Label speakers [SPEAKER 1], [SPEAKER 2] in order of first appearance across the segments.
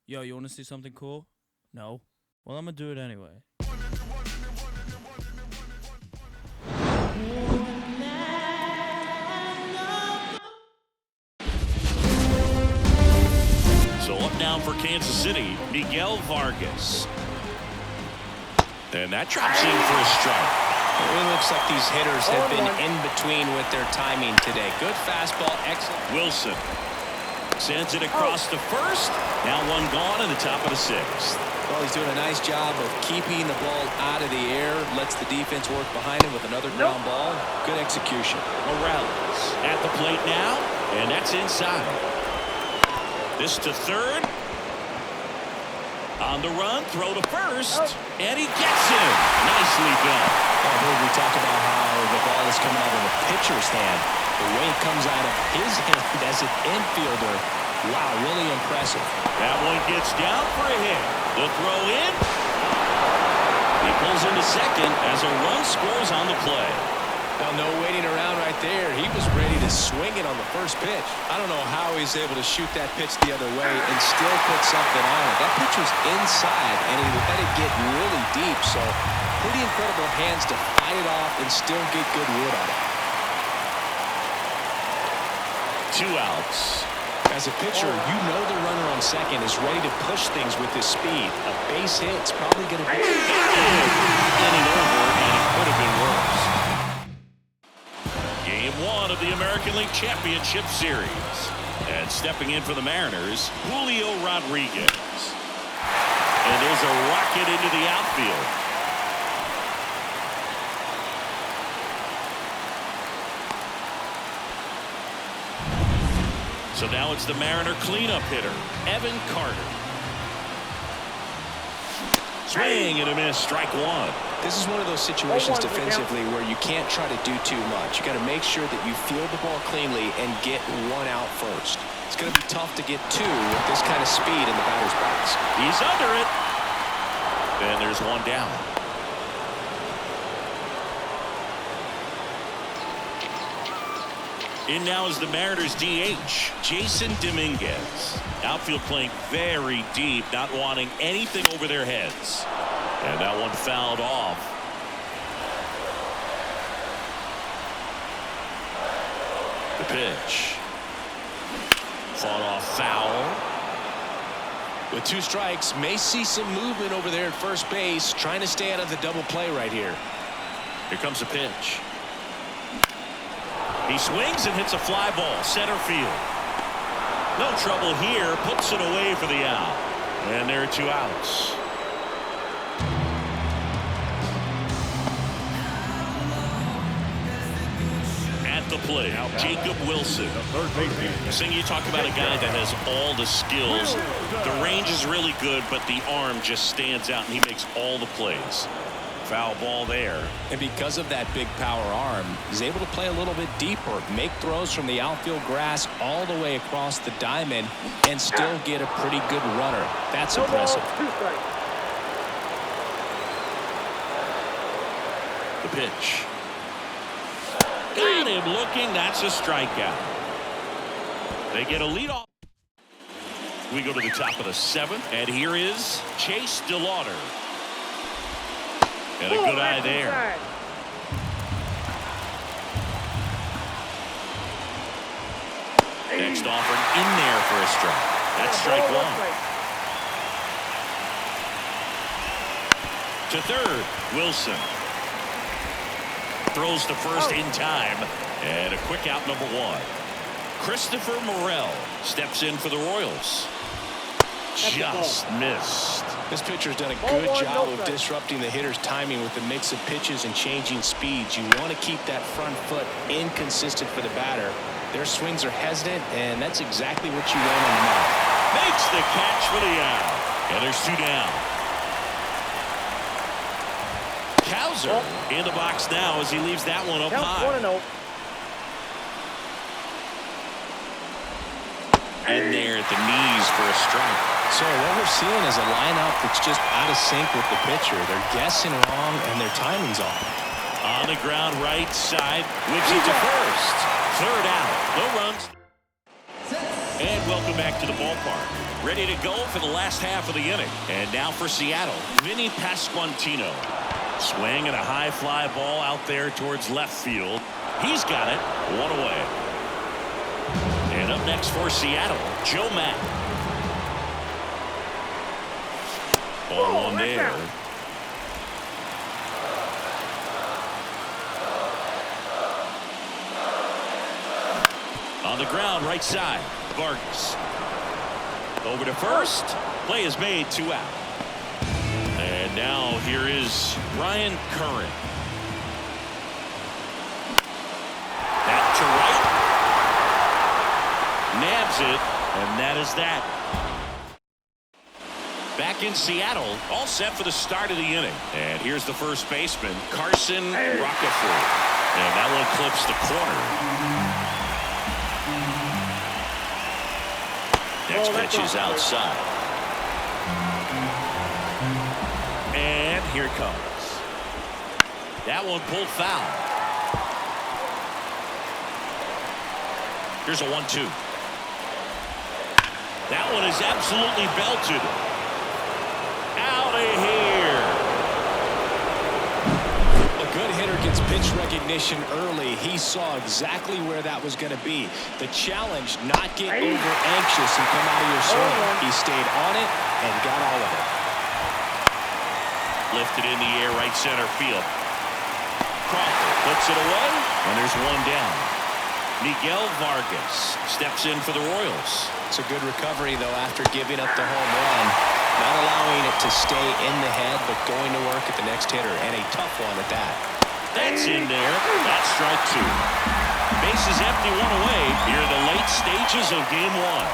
[SPEAKER 1] Yo, you want to see something cool? No? Well, I'm gonna do it anyway.
[SPEAKER 2] So up now for Kansas City, Miguel Vargas. And that drops in for a strike.
[SPEAKER 3] It looks like these hitters have been in between with their timing today. Good fastball, excellent.
[SPEAKER 2] Wilson sends it across to first. Now one gone in the top of the sixth.
[SPEAKER 3] Well, he's doing a nice job of keeping the ball out of the air. Lets the defense work behind him with another ground ball. Good execution.
[SPEAKER 2] Morales at the plate now, and that's inside. This to third. On the run, throw to first, and he gets him. Nicely done.
[SPEAKER 3] We talk about how the ball is coming out of the pitcher's hand. The way it comes out of his hand as an infielder, wow, really impressive.
[SPEAKER 2] That one gets down for a hit. The throw in. He pulls into second as a run scores on the play.
[SPEAKER 3] Well, no waiting around right there. He was ready to swing it on the first pitch. I don't know how he's able to shoot that pitch the other way and still put something on it. That pitch was inside, and he let it get really deep. So pretty incredible hands to fight it off and still get good wood on it.
[SPEAKER 2] 2 outs.
[SPEAKER 3] As a pitcher, you know the runner on second is ready to push things with his speed. A base hit's probably going to be
[SPEAKER 2] inning over, and it could have been worse. Game 1 of the American League Championship Series. And stepping in for the Mariners, Julio Rodriguez. And there's a rocket into the outfield. So now it's the Mariner cleanup hitter, Evan Carter. Swing and a miss, strike one.
[SPEAKER 3] This is one of those situations defensively where you can't try to do too much. You got to make sure that you field the ball cleanly and get one out first. It's going to be tough to get two with this kind of speed in the batter's box.
[SPEAKER 2] He's under it. And there's one down. In now is the Mariners DH, Jason Dominguez. Outfield playing very deep, not wanting anything over their heads. And that one fouled off. The pitch. Fought off foul.
[SPEAKER 3] With 2 strikes, may see some movement over there at first base, trying to stay out of the double play right here.
[SPEAKER 2] Here comes a pitch. He swings and hits a fly ball, center field. No trouble here, puts it away for the out. And there are 2 outs. At the plate, Jacob Wilson. Seeing you talk about a guy that has all the skills. The range is really good, but the arm just stands out, and he makes all the plays. Foul ball there.
[SPEAKER 3] And because of that big power arm, he's able to play a little bit deeper, make throws from the outfield grass all the way across the diamond, and still get a pretty good runner. That's impressive.
[SPEAKER 2] The pitch. Got him looking. That's a strikeout. They get a leadoff. We go to the top of the 7th, and here is Chase DeLauder. And a good eye there. Next offered in there for a strike. That's strike 1. To third, Wilson. Throws to first in time. And a quick out, number 1. Christopher Morel steps in for the Royals. Just missed.
[SPEAKER 3] This pitcher's done a good job of disrupting the hitter's timing with the mix of pitches and changing speeds. You want to keep that front foot inconsistent for the batter. Their swings are hesitant, and that's exactly what you want on the mound.
[SPEAKER 2] Makes the catch for the out. And there's 2 down. Cowser in the box now as he leaves that one up high. And there at the knees for a strike.
[SPEAKER 3] So what we're seeing is a lineup that's just out of sync with the pitcher. They're guessing wrong, and their timing's off.
[SPEAKER 2] On the ground, right side, whips it to first. Third out, no runs. And welcome back to the ballpark. ready to go for the last half of the inning. And now for Seattle, Vinny Pasquantino. Swing and a high fly ball out there towards left field. He's got it. One away. And up next for Seattle, Joe Mack. Ball one there. On the ground, right side, Vargas. Over to first. Play is made, 2 out. And now here is Ryan Curran. Back to right. Nabs it, and that is that. Back in Seattle, all set for the start of the inning. And here's the first baseman, Carson Rockefeller. And that one clips the corner. Next pitch is outside. And here it comes. That one pulled foul. Here's a 1-2. That one is absolutely belted. Out of here.
[SPEAKER 3] A good hitter gets pitch recognition early. He saw exactly where that was going to be. The challenge, not get over anxious and come out of your swing. He stayed on it and got all of it.
[SPEAKER 2] Lifted in the air, right center field. Crawford puts it away, and there's one down. Miguel Vargas steps in for the Royals.
[SPEAKER 3] It's a good recovery, though, after giving up the home run. Not allowing it to stay in the head, but going to work at the next hitter, and a tough one at that.
[SPEAKER 2] That's in there. That's strike 2. Bases empty, one away. Here are the late stages of game 1.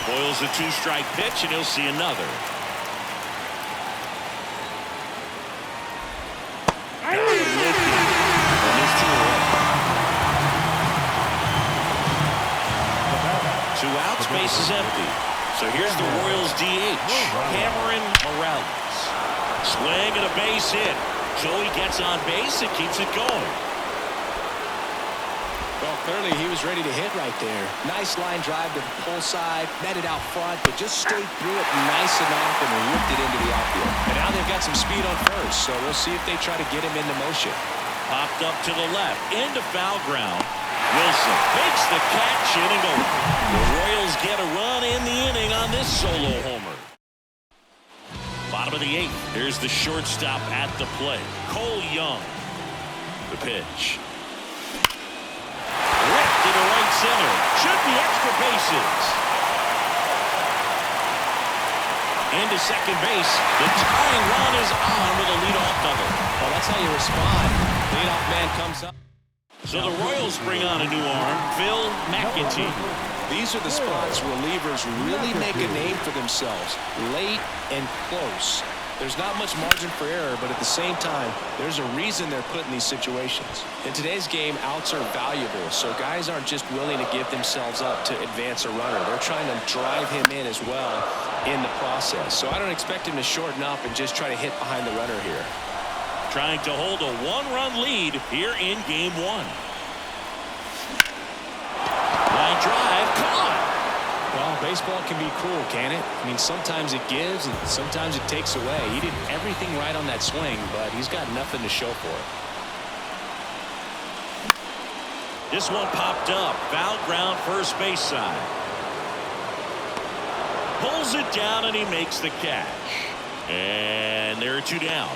[SPEAKER 2] Spoils the 2-strike pitch, and he'll see another. Two outs, base is empty. So here's the Royals DH, Cameron Morales. Swing and a base hit. Joey gets on base and keeps it going.
[SPEAKER 3] Well, clearly he was ready to hit right there. Nice line drive to the pull side, met it out front, but just stayed through it nice enough and whipped it into the outfield. And now they've got some speed on first, so we'll see if they try to get him into motion.
[SPEAKER 2] Popped up to the left, into foul ground. Wilson makes the catch, inning over. The Royals get a run in the inning on this solo homer. Bottom of the 8th. Here's the shortstop at the plate, Cole Young. The pitch. Ripped into right center. Should be extra bases. Into second base. The tying run is on with a leadoff double.
[SPEAKER 3] Well, that's how you respond. Leadoff man comes up.
[SPEAKER 2] So the Royals bring on a new arm, Phil McEntee.
[SPEAKER 3] These are the spots relievers really make a name for themselves, late and close. There's not much margin for error, but at the same time, there's a reason they're put in these situations. In today's game, outs are valuable, so guys aren't just willing to give themselves up to advance a runner. They're trying to drive him in as well in the process. So I don't expect him to shorten up and just try to hit behind the runner here.
[SPEAKER 2] Trying to hold a 1-run lead here in game 1. Line drive, caught.
[SPEAKER 3] Well, baseball can be cruel, can it? I mean, sometimes it gives and sometimes it takes away. He did everything right on that swing, but he's got nothing to show for it.
[SPEAKER 2] This one popped up, foul ground, first base side. Pulls it down and he makes the catch. And there are 2 down.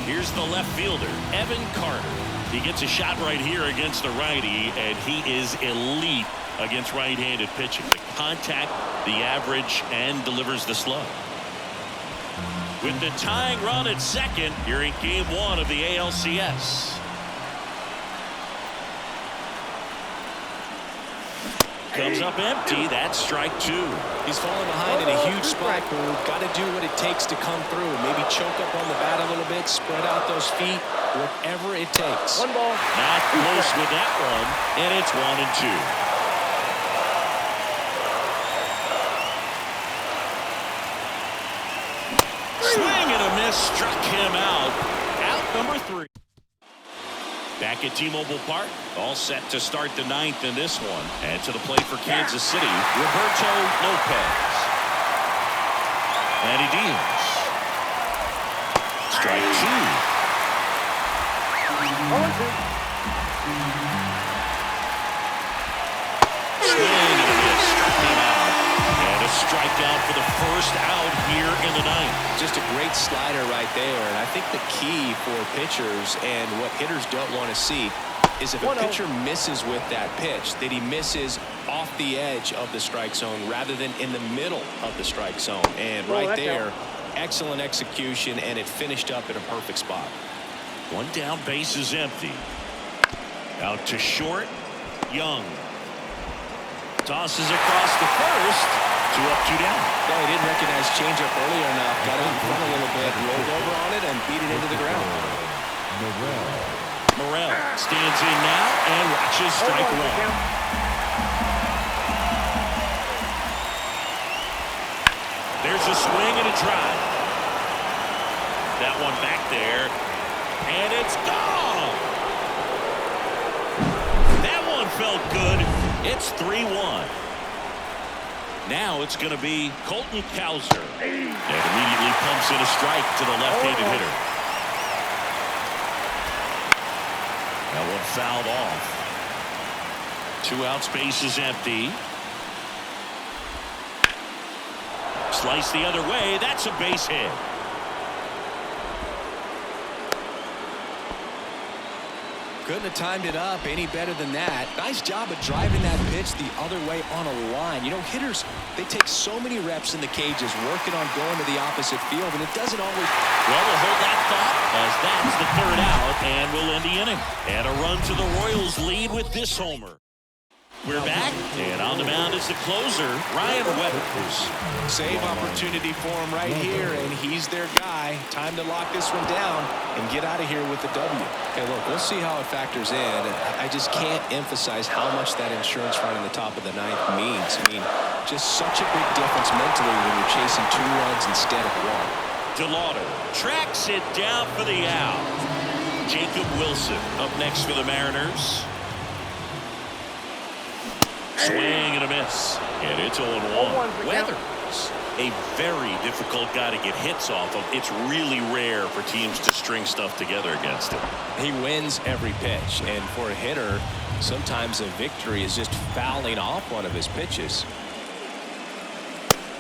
[SPEAKER 2] Here's the left fielder, Evan Carter. He gets a shot right here against the righty, and he is elite against right-handed pitching. The contact, the average, and delivers the slug. With the tying run at second, here in game 1 of the ALCS. Comes up empty. That's strike 2.
[SPEAKER 3] He's falling behind in a huge spot, Boo. Got to do what it takes to come through. Maybe choke up on the bat a little bit, spread out those feet, whatever it takes.
[SPEAKER 1] One ball.
[SPEAKER 2] Not close with that one, and it's 1-2. Swing and a miss struck him out. Out number 3. Back at T-Mobile Park, all set to start the ninth in this one. And to the plate for Kansas City, Roberto Lopez. And he deals. Strike 2. Swing and a miss. Struck him out. And a strikeout for the first out here in the ninth.
[SPEAKER 3] Just a great slider right there. And I think the key for pitchers and what hitters don't want to see is if a pitcher misses with that pitch, that he misses off the edge of the strike zone rather than in the middle of the strike zone. And right there, excellent execution, and it finished up in a perfect spot.
[SPEAKER 2] One down, base is empty. Out to short, Young. Tosses across the first. 2 up, 2 down.
[SPEAKER 3] Yeah, he didn't recognize changeup earlier enough. Got out in front a little bit, rolled over on it, and beat it into the ground.
[SPEAKER 2] Morel stands in now and watches strike 1. There's a swing and a drive. That one back there, and it's gone. That one felt good. It's 3-1. Now it's going to be Colton Cowser. And immediately pumps in a strike to the left-handed hitter. That one fouled off. 2 outs, base is empty. Slice the other way. That's a base hit.
[SPEAKER 3] Couldn't have timed it up any better than that. Nice job of driving that pitch the other way on a line. You know, hitters, they take so many reps in the cages working on going to the opposite field, and it doesn't always.
[SPEAKER 2] Well, we'll hold that thought as that's the 3rd out, and we'll end the inning. And a run to the Royals lead with this homer. We're back, and on the mound is the closer, Ryan Weathers.
[SPEAKER 3] Save opportunity for him right here, and he's their guy. Time to lock this one down and get out of here with the W. Okay, look, we'll see how it factors in. I just can't emphasize how much that insurance run in the top of the ninth means. I mean, just such a big difference mentally when you're chasing 2 runs instead of 1.
[SPEAKER 2] DeLauder tracks it down for the out. Jacob Wilson up next for the Mariners. Swing and a miss. And it's 0-1. Weathers, a very difficult guy to get hits off of. It's really rare for teams to string stuff together against him.
[SPEAKER 3] He wins every pitch, and for a hitter, sometimes a victory is just fouling off one of his pitches.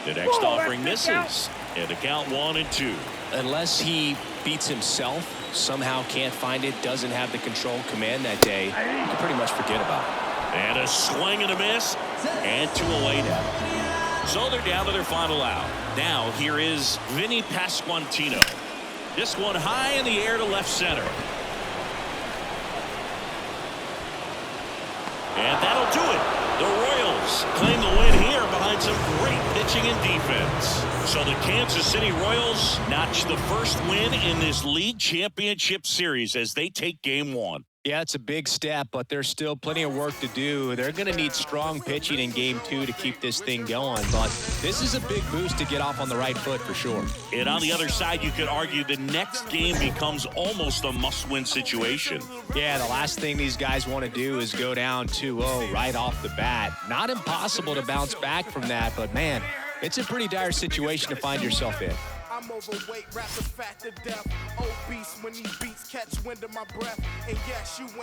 [SPEAKER 2] The next offering misses. And the count 1-2.
[SPEAKER 3] Unless he beats himself, somehow can't find it, doesn't have the control command that day, you can pretty much forget about it.
[SPEAKER 2] And a swing and a miss, and 2 away now. So they're down to their final out. Now here is Vinny Pasquantino. This one high in the air to left center. And that'll do it. The Royals claim the win here behind some great pitching and defense. So the Kansas City Royals notch the first win in this league championship series as they take game 1.
[SPEAKER 3] Yeah, it's a big step, but there's still plenty of work to do. They're going to need strong pitching in game 2 to keep this thing going, but this is a big boost to get off on the right foot for sure.
[SPEAKER 2] And on the other side, you could argue the next game becomes almost a must-win situation.
[SPEAKER 3] Yeah, the last thing these guys want to do is go down 2-0 right off the bat. Not impossible to bounce back from that, but man, it's a pretty dire situation to find yourself in.
[SPEAKER 4] I'm overweight, rappers fat to death. Obese when these beats catch wind of my breath. And yes, you ain't